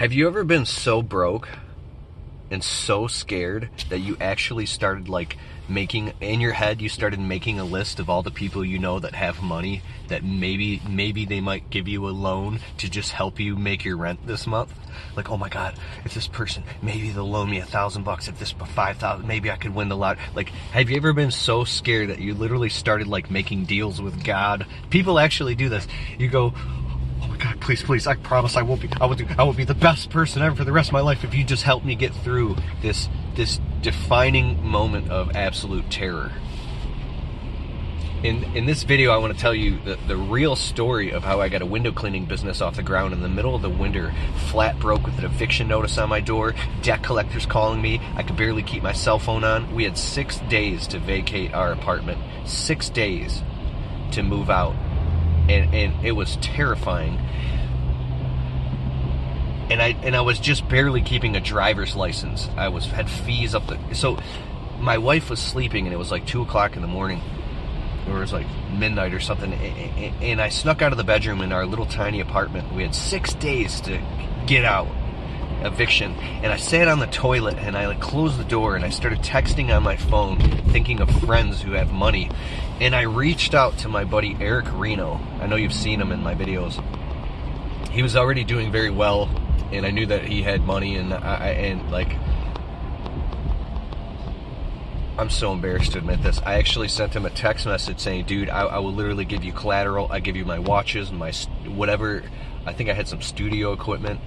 Have you ever been so broke and so scared that you actually started like making, in your head, you started making a list of all the people you know that have money that maybe they might give you a loan to just help you make your rent this month? Like, oh my God, if this person, maybe they'll loan me $1,000. If this $5,000, maybe I could win the lot. Like, have you ever been so scared that you literally started like making deals with God? People actually do this. You go, oh my God, please, I promise I will be the best person ever for the rest of my life if you just help me get through this defining moment of absolute terror. In this video, I want to tell you the real story of how I got a window cleaning business off the ground in the middle of the winter, flat broke with an eviction notice on my door, debt collectors calling me, I could barely keep my cell phone on. We had 6 days to vacate our apartment, 6 days to move out, and it was terrifying. And I was just barely keeping a driver's license. I had fees up so my wife was sleeping, and it was like 2 o'clock in the morning, or it was like midnight or something, and I snuck out of the bedroom in our little tiny apartment. We had 6 days to get out, eviction, and I sat on the toilet and I like closed the door and I started texting on my phone, thinking of friends who have money, and I reached out to my buddy Eric Reno. I know you've seen him in my videos. He was already doing very well, and I knew that he had money, and I'm so embarrassed to admit this. I actually sent him a text message saying, dude, I will literally give you collateral. I give you my watches, my whatever. I think I had some studio equipment.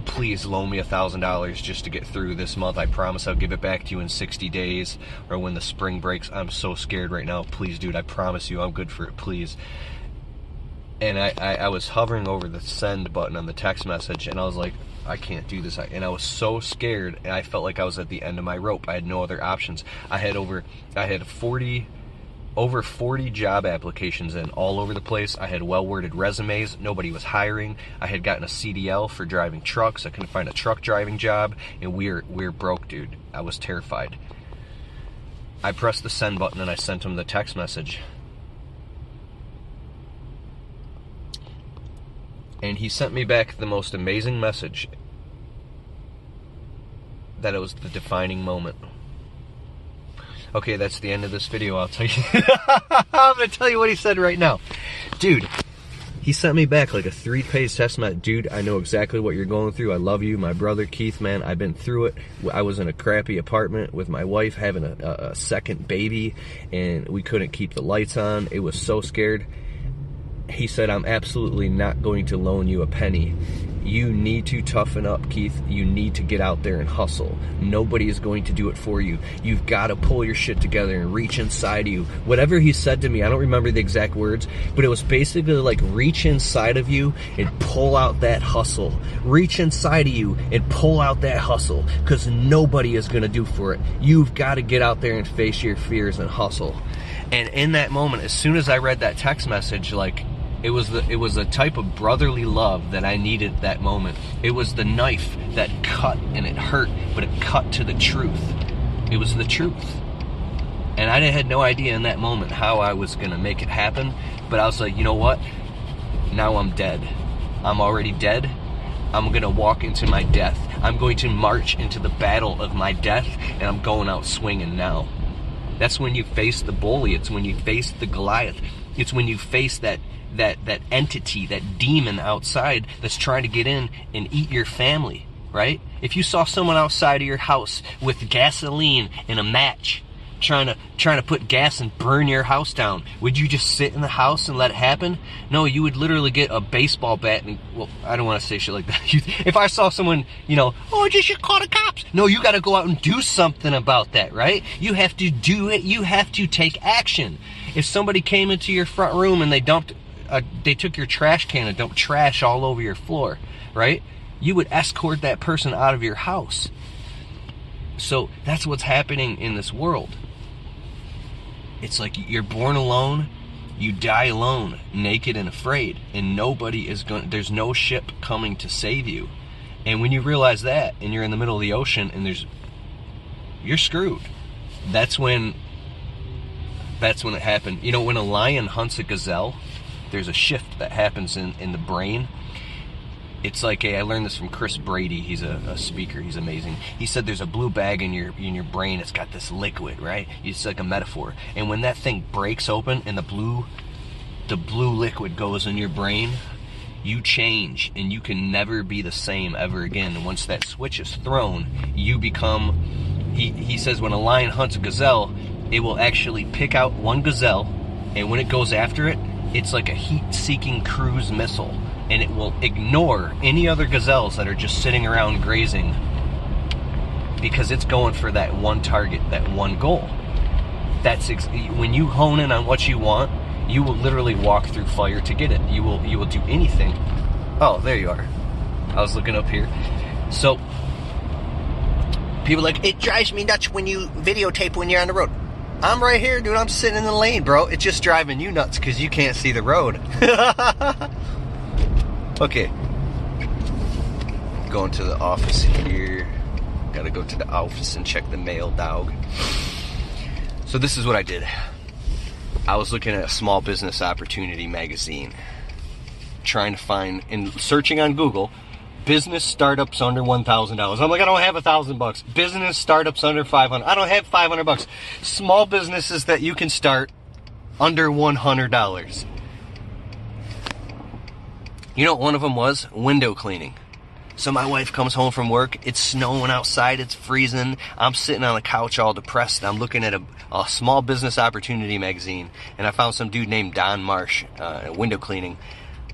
Please loan me $1,000 just to get through this month. I promise I'll give it back to you in 60 days or when the spring breaks. I'm so scared right now. Please, dude, I promise you I'm good for it, please. And I was hovering over the send button on the text message, and I was like, I can't do this. And I was so scared, and I felt like I was at the end of my rope. I had no other options. I had over 40 job applications in all over the place. I had well-worded resumes. Nobody was hiring. I had gotten a CDL for driving trucks. I couldn't find a truck driving job, and we're broke, dude. I was terrified. I pressed the send button, and I sent him the text message. And he sent me back the most amazing message, that it was the defining moment. Okay, that's the end of this video. I'll tell you. I'm going to tell you what he said right now. Dude, he sent me back like a 3-page text message. Dude, I know exactly what you're going through. I love you. My brother, Keith, man, I've been through it. I was in a crappy apartment with my wife having a second baby, and we couldn't keep the lights on. It was so scared. He said, I'm absolutely not going to loan you a penny. You need to toughen up, Keith. You need to get out there and hustle. Nobody is going to do it for you. You've got to pull your shit together and reach inside of you. Whatever he said to me, I don't remember the exact words, but it was basically like, reach inside of you and pull out that hustle. Reach inside of you and pull out that hustle, because nobody is going to do for it. You've got to get out there and face your fears and hustle. And in that moment, as soon as I read that text message, like, it was a type of brotherly love that I needed that moment. It was the knife that cut, and it hurt, but it cut to the truth. It was the truth. And I had no idea in that moment how I was going to make it happen, but I was like, you know what? Now I'm dead. I'm already dead. I'm going to walk into my death. I'm going to march into the battle of my death, and I'm going out swinging now. That's when you face the bully. It's when you face the Goliath. It's when you face that entity, that demon outside that's trying to get in and eat your family, right? If you saw someone outside of your house with gasoline and a match trying to put gas and burn your house down, would you just sit in the house and let it happen? No, you would literally get a baseball bat and, well, I don't want to say shit like that. If I saw someone, oh, just you call the cops. No, you got to go out and do something about that, right? You have to do it. You have to take action. If somebody came into your front room and they took your trash can and dumped trash all over your floor, right? You would escort that person out of your house. So that's what's happening in this world. It's like you're born alone, you die alone, naked and afraid, and there's no ship coming to save you. And when you realize that, and you're in the middle of the ocean, and you're screwed. That's when it happened. When a lion hunts a gazelle, there's a shift that happens in the brain. It's like I learned this from Chris Brady. He's a speaker. He's amazing. He said there's a blue bag in your brain. It's got this liquid, right? It's like a metaphor. And when that thing breaks open and the blue liquid goes in your brain, you change, and you can never be the same ever again. And once that switch is thrown, you become. He says when a lion hunts a gazelle, it will actually pick out one gazelle, and when it goes after it, it's like a heat-seeking cruise missile. And it will ignore any other gazelles that are just sitting around grazing, because it's going for that one target, that one goal. When you hone in on what you want, you will literally walk through fire to get it. You will do anything. Oh, there you are. I was looking up here. So people are like, it drives me nuts when you videotape when you're on the road. I'm right here, dude. I'm sitting in the lane, bro. It's just driving you nuts because you can't see the road. Okay, going to the office here. Gotta go to the office and check the mail, dog. So this is what I did. I was looking at a small business opportunity magazine, trying to find, and searching on Google, business startups under $1,000. I'm like, I don't have $1,000. Business startups under $500. I don't have $500. Small businesses that you can start under $100. You know what one of them was? Window cleaning. So my wife comes home from work. It's snowing outside. It's freezing. I'm sitting on the couch all depressed. I'm looking at a small business opportunity magazine, and I found some dude named Don Marsh, window cleaning.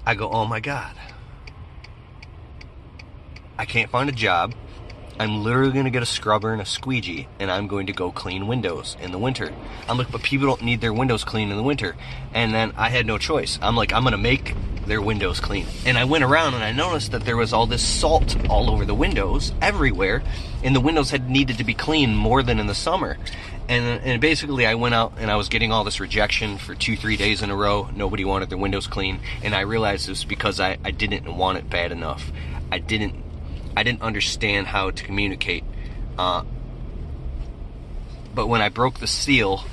I go, oh my God. I can't find a job. I'm literally going to get a scrubber and a squeegee, and I'm going to go clean windows in the winter. I'm like, but people don't need their windows cleaned in the winter. And then I had no choice. I'm like, I'm going to make their windows clean. And I went around and I noticed that there was all this salt all over the windows, everywhere, and the windows had needed to be cleaned more than in the summer. And basically I went out and I was getting all this rejection for 2-3 days in a row. Nobody wanted their windows clean. And I realized it was because I didn't want it bad enough. I didn't understand how to communicate. But when I broke the seal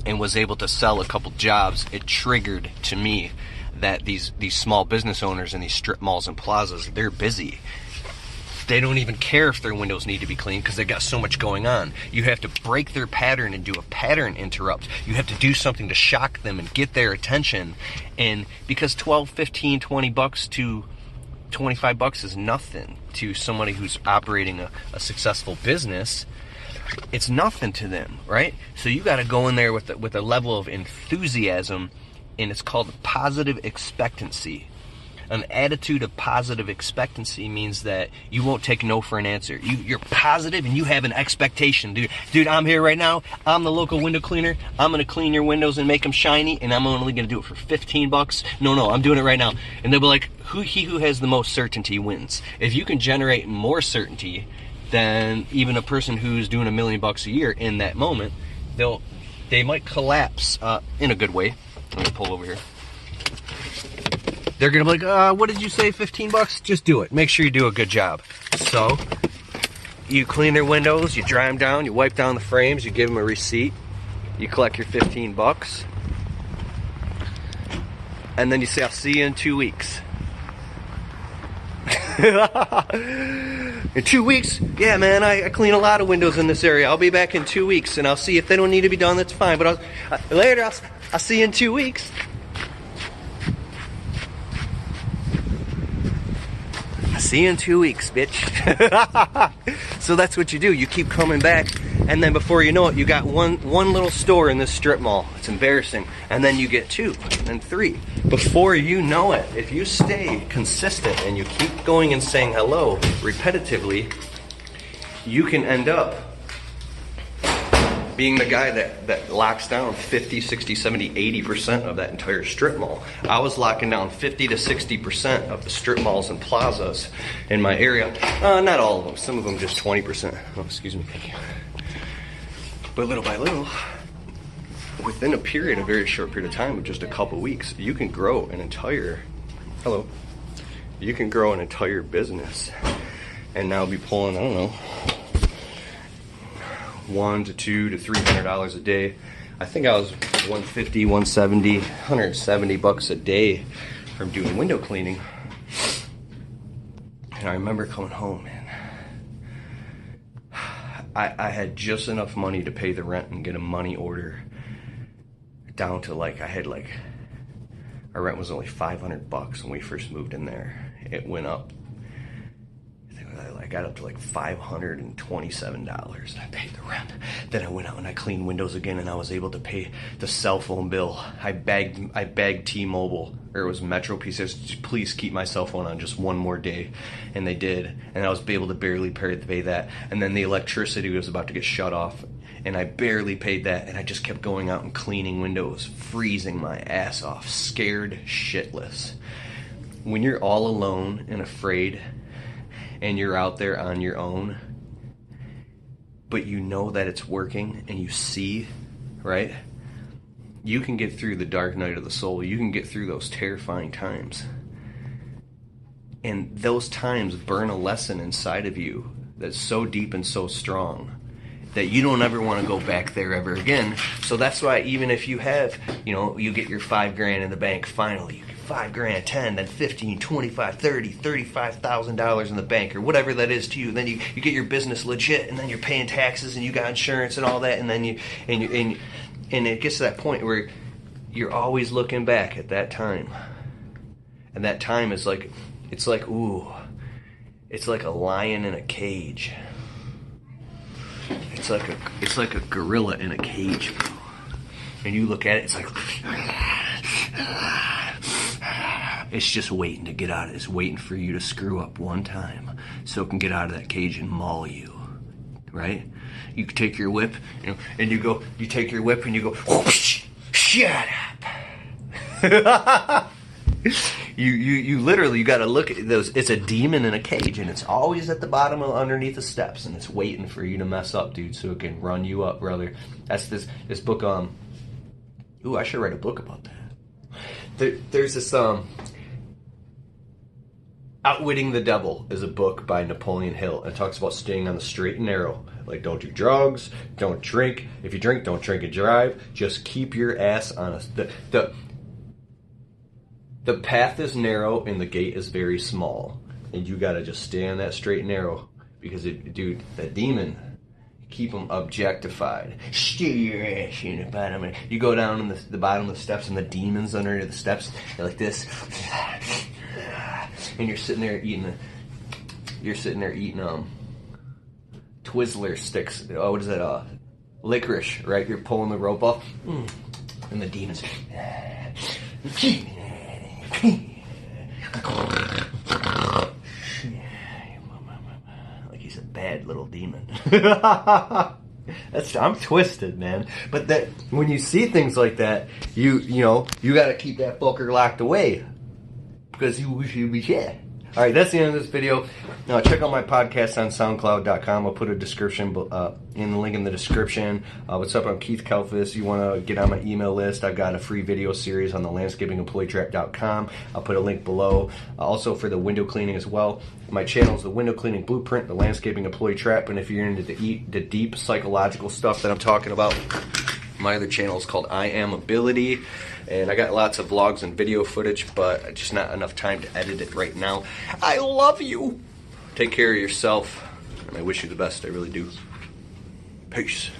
and was able to sell a couple jobs, it triggered to me that these small business owners in these strip malls and plazas, they're busy. They don't even care if their windows need to be cleaned because they've got so much going on. You have to break their pattern and do a pattern interrupt. You have to do something to shock them and get their attention. And because $12, $15, $20 to $25 is nothing to somebody who's operating a successful business, it's nothing to them, right? So you got to go in there with a level of enthusiasm, and it's called positive expectancy. An attitude of positive expectancy means that you won't take no for an answer. You're positive and you have an expectation, dude. Dude, I'm here right now. I'm the local window cleaner. I'm going to clean your windows and make them shiny, and I'm only going to do it for $15. No, I'm doing it right now. And they'll be like, he who has the most certainty wins. If you can generate more certainty than even a person who's doing $1 million a year in that moment, they might collapse in a good way. Let me pull over here. They're going to be like, what did you say, $15? Just do it. Make sure you do a good job. So, you clean their windows, you dry them down, you wipe down the frames, you give them a receipt, you collect your $15, and then you say, I'll see you in 2 weeks. In 2 weeks? Yeah, man, I clean a lot of windows in this area. I'll be back in 2 weeks, and I'll see if they don't need to be done, that's fine. But later, I'll see you in 2 weeks. See you in 2 weeks, bitch. So that's what you do. You keep coming back, and then before you know it, you got one little store in this strip mall. It's embarrassing. And then you get 2, and 3. Before you know it, if you stay consistent and you keep going and saying hello repetitively, you can end up being the guy that locks down 50, 60, 70, 80% of that entire strip mall. I was locking down 50 to 60% of the strip malls and plazas in my area. Not all of them, some of them just 20%. Oh, excuse me, thank you. But little by little, within a very short period of time, of just a couple weeks, you can grow an entire, you can grow an entire business and now be pulling, I don't know, $100 to $200 to $300 a day. I think I was $150, $170, $170 a day from doing window cleaning. And I remember coming home, man. I had just enough money to pay the rent and get a money order down to like, our rent was only $500 when we first moved in there. It went up. I got up to like $527 and I paid the rent. Then I went out and I cleaned windows again and I was able to pay the cell phone bill. I begged T-Mobile, or it was Metro PC, please keep my cell phone on just one more day. And they did. And I was able to barely pay that. And then the electricity was about to get shut off and I barely paid that. And I just kept going out and cleaning windows, freezing my ass off, scared shitless. When you're all alone and afraid, and you're out there on your own, but you know that it's working and you see, right? You can get through the dark night of the soul. You can get through those terrifying times. And those times burn a lesson inside of you that's so deep and so strong that you don't ever want to go back there ever again. So that's why even if you have, you get your $5,000 in the bank finally, $5,000, 10, then 15, 25, 30, $35,000 in the bank, or whatever that is to you. Then you get your business legit, and then you're paying taxes, and you got insurance and all that, and then and it gets to that point where you're always looking back at that time, and that time is like, it's like a lion in a cage. It's like a gorilla in a cage, bro. And you look at it, it's like. It's just waiting to get out. It's waiting for you to screw up one time so it can get out of that cage and maul you, right? You take your whip, and you take your whip and you go, whoosh, shut up. you literally, you got to look at those. It's a demon in a cage, and it's always at the bottom of underneath the steps, and it's waiting for you to mess up, dude, so it can run you up, brother. That's this book. Ooh, I should write a book about that. There's this Outwitting the Devil is a book by Napoleon Hill, and it talks about staying on the straight and narrow. Like, don't do drugs, don't drink. If you drink, don't drink and drive. Just keep your ass on the path is narrow and the gate is very small, and you gotta just stay on that straight and narrow, because dude, that demon, keep them objectified. Steer your ass in the bottom. You go down in the bottom of the steps, and the demons under the steps, they're like this. And you're sitting there eating Twizzler sticks. Oh, what is that? Licorice, right? You're pulling the rope off, and the demons. Like he's a bad little demon. I'm twisted, man. But that when you see things like that, you got to keep that fucker locked away. Because you wish you'd be shit. Alright, that's the end of this video. Now, check out my podcast on SoundCloud.com. I'll put a description in the link in the description. What's up? I'm Keith Kalfas. You want to get on my email list? I've got a free video series on the landscapingemployeetrap.com. I'll put a link below. Also for the window cleaning as well. My channel is the Window Cleaning Blueprint, the Landscaping Employee Trap. And if you're into the deep psychological stuff that I'm talking about, my other channel is called I Am Ability. And I got lots of vlogs and video footage, but just not enough time to edit it right now. I love you. Take care of yourself, and I wish you the best. I really do. Peace.